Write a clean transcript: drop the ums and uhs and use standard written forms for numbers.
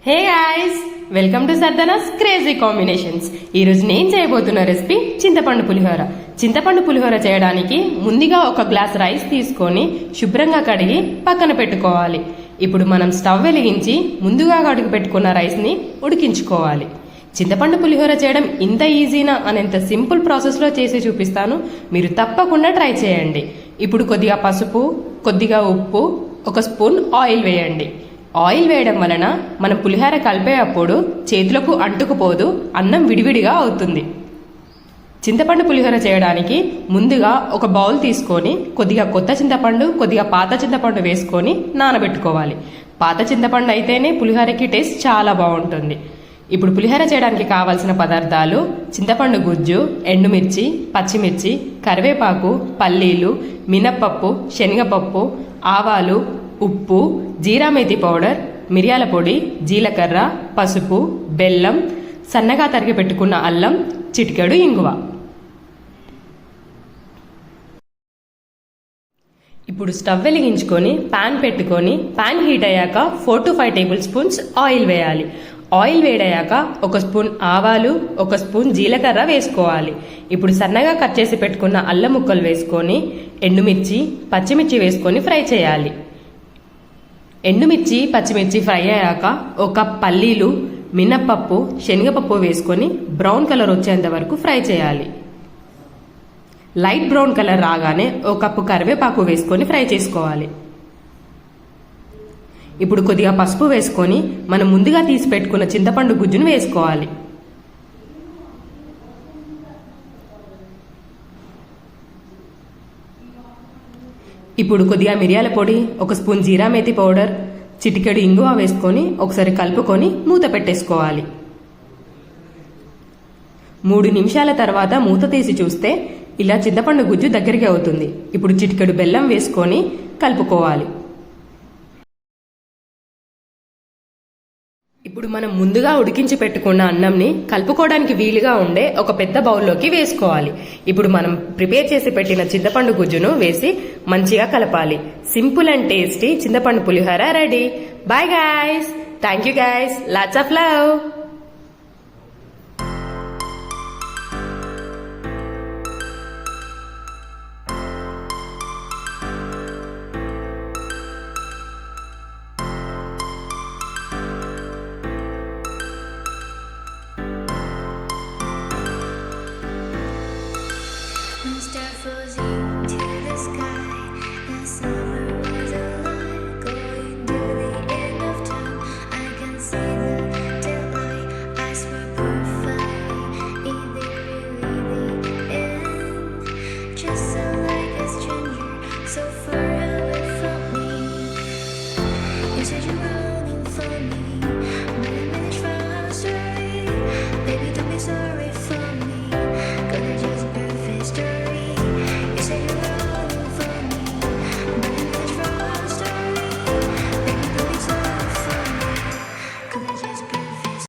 Hey guys, welcome to Sardana's crazy combinations. ఈ రోజు నేను చేయబోతున్న రెసిపీ చింతపండు పులిహోర. చింతపండు పులిహోర చేయడానికి ముందుగా ఒక గ్లాస్ రైస్ తీసుకొని శుభ్రంగా కడిగి పక్కన పెట్టుకోవాలి. ఇప్పుడు మనం స్టవ్ వెలిగించి ముందుగా కడిగి పెట్టుకున్న రైస్ ని ఉడికించుకోవాలి. చింతపండు పులిహోర చేయడం ఇంత ఈజీనా అనేంత సింపుల్ ప్రాసెస్లో చేసి చూపిస్తాను. మీరు తప్పకుండా ట్రై చేయండి. ఇప్పుడు కొద్దిగా పసుపు, కొద్దిగా ఉప్పు, ఒక స్పూన్ ఆయిల్ వేయండి. ఆయిల్ వేయడం వలన మనం పులిహోర కలిపేటప్పుడు చేతులకు అంటుకుపోదు, అన్నం విడివిడిగా అవుతుంది. చింతపండు పులిహోర చేయడానికి ముందుగా ఒక బౌల్ తీసుకొని కొద్దిగా కొత్త చింతపండు, కొద్దిగా పాత చింతపండు వేసుకొని నానబెట్టుకోవాలి. పాత చింతపండు అయితేనే పులిహోరకి టేస్ట్ చాలా బాగుంటుంది. ఇప్పుడు పులిహోర చేయడానికి కావాల్సిన పదార్థాలు: చింతపండు గుజ్జు, ఎండుమిర్చి, పచ్చిమిర్చి, కరివేపాకు, పల్లీలు, మినప్పప్పు, శనగపప్పు, ఆవాలు, ఉప్పు, జీరా మేతి పౌడర్, మిరియాల పొడి, జీలకర్ర, పసుపు, బెల్లం, సన్నగా తరిగి పెట్టుకున్న అల్లం, చిటికెడు ఇంగువ. ఇప్పుడు స్టవ్ వెలిగించుకొని పాన్ పెట్టుకొని పాన్ హీట్ అయ్యాక 4 to 5 టేబుల్ స్పూన్స్ ఆయిల్ వేయాలి. ఆయిల్ వేడయ్యాక ఒక స్పూన్ ఆవాలు, ఒక స్పూన్ జీలకర్ర వేసుకోవాలి. ఇప్పుడు సన్నగా కట్ చేసి పెట్టుకున్న అల్లం ముక్కలు వేసుకొని ఎండుమిర్చి, పచ్చిమిర్చి వేసుకొని ఫ్రై చేయాలి. ఎండుమిర్చి, పచ్చిమిర్చి ఫ్రై అయ్యాక ఒక కప్ పల్లీలు, మినప్పప్పు, శనగపప్పు వేసుకొని బ్రౌన్ కలర్ వచ్చేంత వరకు ఫ్రై చేయాలి. లైట్ బ్రౌన్ కలర్ రాగానే ఒక కప్పు కరివేపాకు వేసుకొని ఫ్రై చేసుకోవాలి. ఇప్పుడు కొద్దిగా పసుపు వేసుకొని మనం ముందుగా తీసి పెట్టుకున్న చింతపండు గుజ్జును వేసుకోవాలి. ఇప్పుడు కొద్దిగా మిరియాల పొడి, ఒక స్పూన్ జీరా మేతి పౌడర్, చిటికెడు ఇంగువ వేసుకొని ఒకసారి కలుపుకొని మూత పెట్టేసుకోవాలి. 3 నిమిషాల తర్వాత మూత తీసి చూస్తే ఇలా చింతపండు గుజ్జు దగ్గరికి అవుతుంది. ఇప్పుడు చిటికెడు బెల్లం వేసుకొని కలుపుకోవాలి. ఇప్పుడు మనం ముందుగా ఉడికించి పెట్టుకున్న అన్నంని కలుపుకోవడానికి వీలుగా ఉండే ఒక పెద్ద బౌల్లోకి వేసుకోవాలి. ఇప్పుడు మనం ప్రిపేర్ చేసి పెట్టిన చింతపండు గుజ్జును వేసి మంచిగా కలపాలి. సింపుల్ అండ్ టేస్టీ చింతపండు pulihora ready. Bye guys, thank you guys, lots of love.